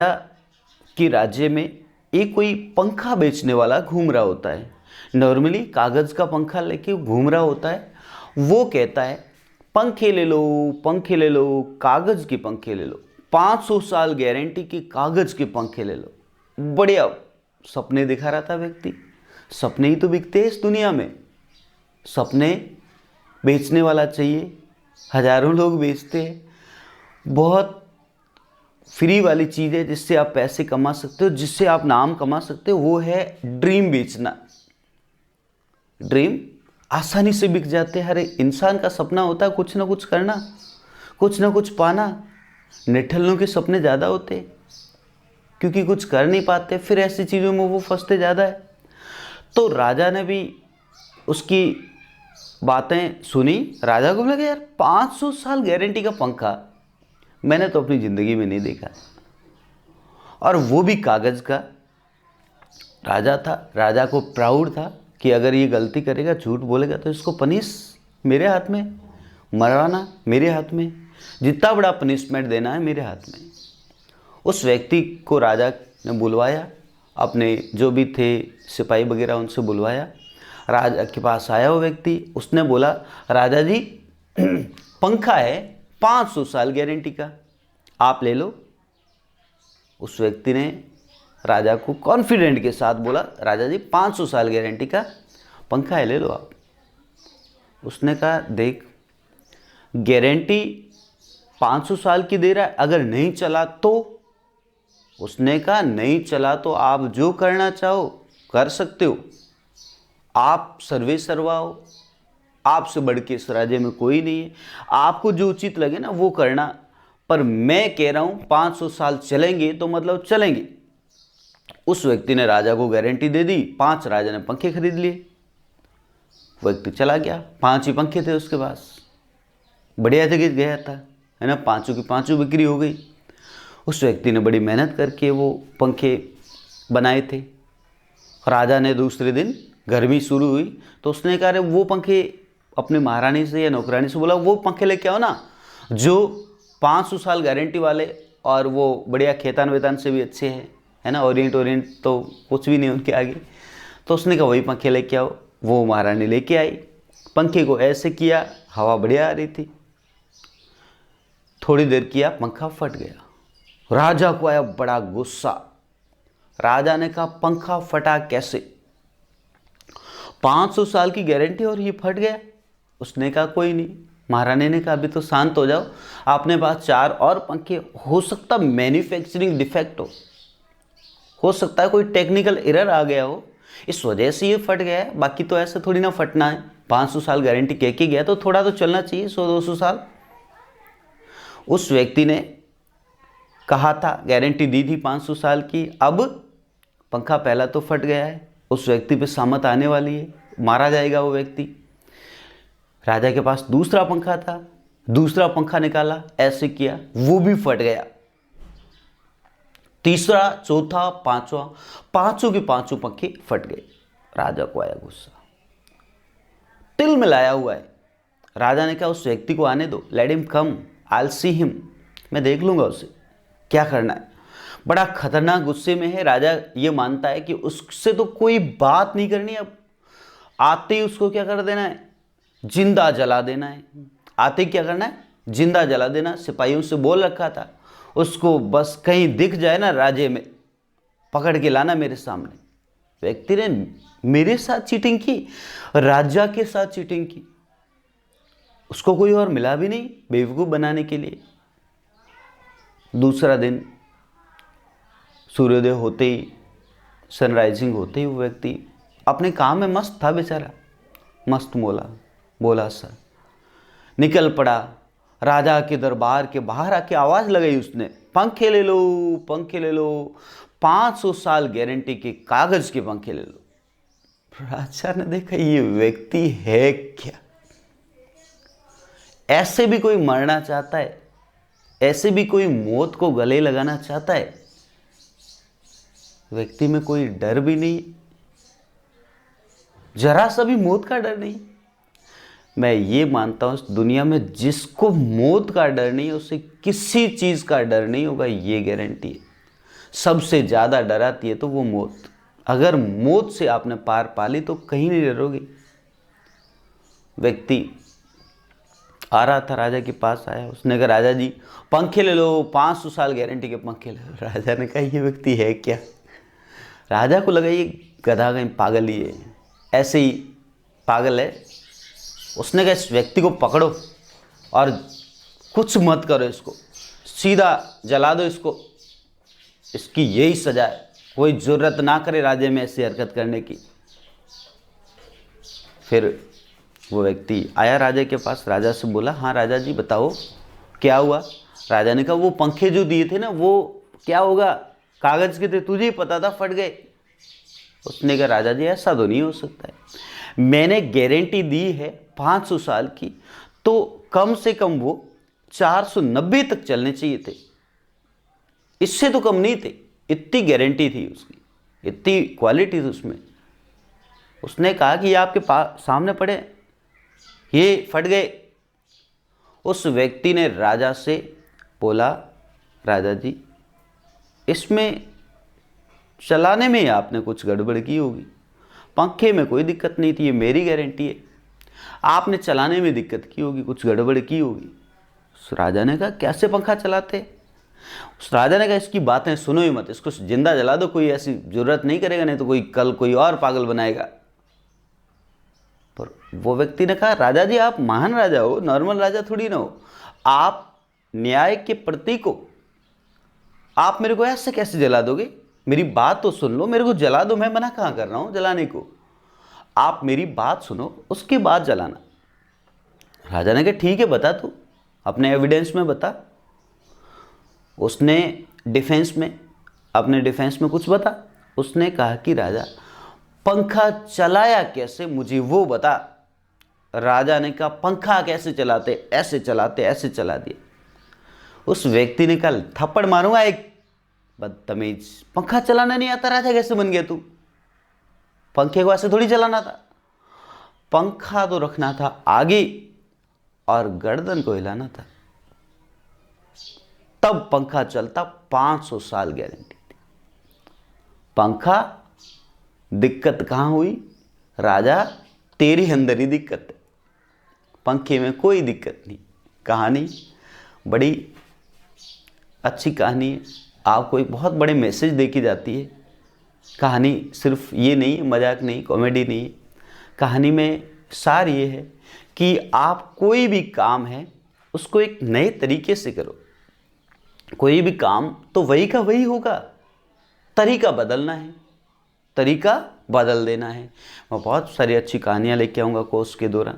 कि राज्य में एक कोई पंखा बेचने वाला घूम रहा होता है। नॉर्मली कागज़ का पंखा लेके घूम रहा होता है। वो कहता है पंखे ले लो, पंखे ले लो, कागज़ के पंखे ले लो, 500 साल गारंटी के कागज़ के पंखे ले लो। बढ़िया सपने दिखा रहा था व्यक्ति। सपने ही तो बिकते हैं इस दुनिया में। सपने बेचने वाला चाहिए, हजारों लोग बेचते हैं। बहुत फ्री वाली चीज़ है जिससे आप पैसे कमा सकते हो, जिससे आप नाम कमा सकते हो, वो है ड्रीम बेचना। ड्रीम आसानी से बिक जाते हैं। हर एक इंसान का सपना होता है कुछ ना कुछ करना, कुछ ना कुछ पाना। निठल्लों के सपने ज़्यादा होते हैं क्योंकि कुछ कर नहीं पाते, फिर ऐसी चीज़ों में वो फंसते ज़्यादा है। तो राजा ने भी उसकी बातें सुनी। राजा को लगा यार 500 साल गारंटी का पंखा मैंने तो अपनी ज़िंदगी में नहीं देखा, और वो भी कागज़ का। राजा था, राजा को प्राउड था कि अगर ये गलती करेगा, झूठ बोलेगा, तो इसको पनिश मेरे हाथ में, मरवाना मेरे हाथ में, जितना बड़ा पनिशमेंट देना है मेरे हाथ में। उस व्यक्ति को राजा ने बुलवाया, अपने जो भी थे सिपाही वगैरह उनसे बुलवाया। राजा के पास आया वो व्यक्ति। उसने बोला राजा जी पंखा है 500 साल गारंटी का, आप ले लो। उस व्यक्ति ने राजा को कॉन्फिडेंट के साथ बोला राजा जी 500 साल गारंटी का पंखा है, ले लो आप। उसने कहा देख, गारंटी 500 साल की दे रहा है, अगर नहीं चला तो? उसने कहा नहीं चला तो आप जो करना चाहो कर सकते हो, आप सर्वे सर्वाओ, आपसे बढ़ के इस राज्य में कोई नहीं है, आपको जो उचित लगे ना वो करना, पर मैं कह रहा हूं 500 साल चलेंगे तो मतलब चलेंगे। उस व्यक्ति ने राजा को गारंटी दे दी। 5 राजा ने पंखे खरीद लिए। व्यक्ति चला गया, 5 ही पंखे थे उसके पास, बढ़िया जगह गया था, है ना, 5 की 5 बिक्री हो गई। उस व्यक्ति ने बड़ी मेहनत करके वो पंखे बनाए थे। राजा ने दूसरे दिन गर्मी शुरू हुई तो उसने कहा अरे वो पंखे, अपने महारानी से या नौकरानी से बोला वो पंखे लेके आओ ना जो 500 साल गारंटी वाले, और वो बढ़िया खेतान वेतान से भी अच्छे हैं, है ना, ओरिएंट तो कुछ भी नहीं उनके आगे। तो उसने कहा वही पंखे लेके आओ। वो महारानी लेके आई। पंखे को ऐसे किया, हवा बढ़िया आ रही थी। थोड़ी देर किया, पंखा फट गया। राजा को आया बड़ा गुस्सा। राजा ने कहा पंखा फटा कैसे? 500 साल की गारंटी और ये फट गया। उसने कहा कोई नहीं। महारानी ने कहा अभी तो शांत हो जाओ, आपने पास 4 और पंखे, हो सकता मैन्युफैक्चरिंग डिफेक्ट हो सकता है कोई टेक्निकल एरर आ गया हो, इस वजह से ये फट गया है, बाकी तो ऐसे थोड़ी ना फटना है। 500 साल गारंटी कह के गया तो थोड़ा तो चलना चाहिए, 100-200 साल। उस व्यक्ति ने कहा था, गारंटी दी थी 500 साल की, अब पंखा पहला तो फट गया है, उस व्यक्ति पे सामत आने वाली है, मारा जाएगा वो व्यक्ति। राजा के पास दूसरा पंखा था, दूसरा पंखा निकाला, ऐसे किया, वो भी फट गया। तीसरा, चौथा, पांचवा, 5 के 5 पंखे फट गए। राजा को आया गुस्सा, तिल मिलाया हुआ है। राजा ने कहा उस व्यक्ति को आने दो, let him come, I will see him, मैं देख लूंगा उसे क्या करना है। बड़ा खतरनाक गुस्से में है राजा। ये मानता है कि उससे तो कोई बात नहीं करनी, अब आते ही उसको क्या कर देना है, जिंदा जला देना है। आते ही क्या करना है, जिंदा जला देना। सिपाहियों से बोल रखा था उसको, बस कहीं दिख जाए ना राज्य में, पकड़ के लाना मेरे सामने। व्यक्ति ने मेरे साथ चीटिंग की, राजा के साथ चीटिंग की, उसको कोई और मिला भी नहीं बेवकूफ़ बनाने के लिए। दूसरा दिन सूर्योदय होते ही, सनराइजिंग होते ही वो व्यक्ति अपने काम में मस्त था बेचारा, मस्त बोला सा निकल पड़ा। राजा के दरबार के बाहर आके आवाज़ लगाई उसने, पंखे ले लो, पंखे ले लो, 500 साल गारंटी के कागज़ के पंखे ले लो। राजा ने देखा ये व्यक्ति है क्या, ऐसे भी कोई मरना चाहता है, ऐसे भी कोई मौत को गले लगाना चाहता है। व्यक्ति में कोई डर भी नहीं, जरा सा भी मौत का डर नहीं। मैं ये मानता हूं इस दुनिया में जिसको मौत का डर नहीं है उसे किसी चीज का डर नहीं होगा, ये गारंटी है। सबसे ज़्यादा डराती है तो वो मौत। अगर मौत से आपने पार पा ली तो कहीं नहीं डरोगे। व्यक्ति आ रहा था, राजा के पास आया, उसने कहा राजा जी पंखे ले लो, 500 साल गारंटी के पंखे ले लो। राजा ने कहा ये व्यक्ति है क्या? राजा को लगा ये गधा कहीं पागल ही है, ऐसे ही पागल है। उसने कहा इस व्यक्ति को पकड़ो और कुछ मत करो, इसको सीधा जला दो, इसकी यही सजा है, कोई जरूरत ना करे राज्य में ऐसी हरकत करने की। फिर वो व्यक्ति आया राजा के पास, राजा से बोला हाँ राजा जी बताओ क्या हुआ। राजा ने कहा वो पंखे जो दिए थे ना वो क्या होगा, कागज के थे, तुझे ही पता था, फट गए। उसने कहा राजा जी ऐसा तो नहीं हो सकता है, मैंने गारंटी दी है 500 साल की, तो कम से कम वो 490 तक चलने चाहिए थे, इससे तो कम नहीं थे। इतनी गारंटी थी उसकी, इतनी क्वालिटी थी उसमें। उसने कहा कि ये आपके पास सामने पड़े, ये फट गए। उस व्यक्ति ने राजा से बोला राजा जी इसमें चलाने में आपने कुछ गड़बड़ की होगी, पंखे में कोई दिक्कत नहीं थी, ये मेरी गारंटी है, आपने चलाने में दिक्कत की होगी, कुछ गड़बड़ की होगी। उस राजा ने कहा कैसे पंखा चलाते? उस राजा ने कहा इसकी बातें सुनो ही मत, इसको जिंदा जला दो, कोई ऐसी जरूरत नहीं करेगा, नहीं तो कोई कल कोई और पागल बनाएगा। पर वो व्यक्ति ने कहा राजा जी आप महान राजा हो, नॉर्मल राजा थोड़ी ना हो, आप न्याय के प्रतीक हो, आप मेरे को ऐसे कैसे जला दोगे? मेरी बात तो सुन लो, मेरे को जला दो, मैं मना कहाँ कर रहा हूं जलाने को, आप मेरी बात सुनो उसके बाद जलाना। राजा ने कहा ठीक है बता तू, अपने एविडेंस में बता। उसने अपने डिफेंस में कुछ बता। उसने कहा कि राजा पंखा चलाया कैसे मुझे वो बता। राजा ने कहा पंखा कैसे चलाते? ऐसे चलाते, ऐसे चला दिया। उस व्यक्ति ने कहा थप्पड़ मारूंगा एक, बदतमीज, पंखा चलाना नहीं आता, राजा कैसे बन गया तू? पंखे को ऐसे थोड़ी चलाना था, पंखा तो रखना था आगे और गर्दन को हिलाना था, तब पंखा चलता। 500 साल गारंटी थी। पंखा दिक्कत कहां हुई? राजा तेरे अंदर ही दिक्कत है, पंखे में कोई दिक्कत नहीं। कहानी बड़ी अच्छी कहानी है, आपको एक बहुत बड़े मैसेज दे के जाती है। कहानी सिर्फ ये नहीं है, मजाक नहीं, कॉमेडी नहीं है। कहानी में सार ये है कि आप कोई भी काम है उसको एक नए तरीके से करो। कोई भी काम तो वही का वही होगा, तरीका बदलना है, तरीका बदल देना है। मैं बहुत सारी अच्छी कहानियाँ लेके आऊँगा कोर्स के दौरान।